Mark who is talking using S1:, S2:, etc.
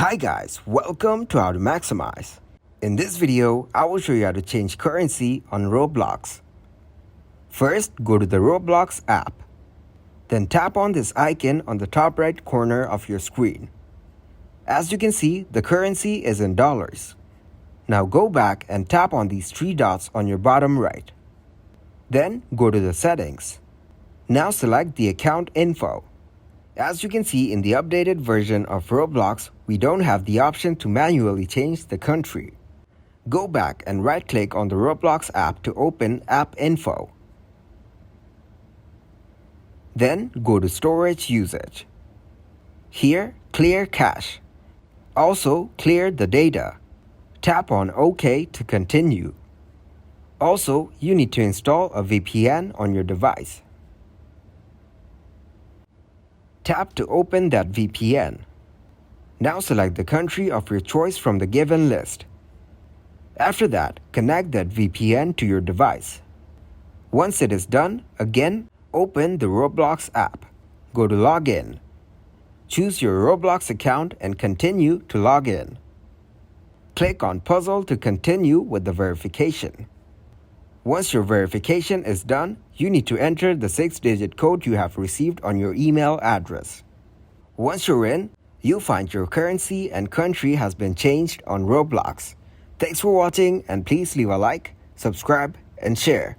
S1: Hi guys, welcome to How to Maximize. In this video, I will show you how to change currency on Roblox. First, go to the Roblox app. Then tap on this icon on the top right corner of your screen. As you can see, the currency is in dollars. Now go back and tap on these three dots on your bottom right. Then go to the settings. Now select the account info. As you can see in the updated version of Roblox, we don't have the option to manually change the country. Go back and right-click on the Roblox app to open App Info. Then go to Storage Usage. Here, clear cache. Also, clear the data. Tap on OK to continue. Also, you need to install a VPN on your device. Tap to open that VPN. Now select the country of your choice from the given list. After that, connect that VPN to your device. Once it is done, again, open the Roblox app. Go to Login. Choose your Roblox account and continue to log in. Click on Puzzle to continue with the verification. Once your verification is done, you need to enter the 6-digit code you have received on your email address. Once you're in, you'll find your currency and country has been changed on Roblox. Thanks for watching and please leave a like, subscribe, and share.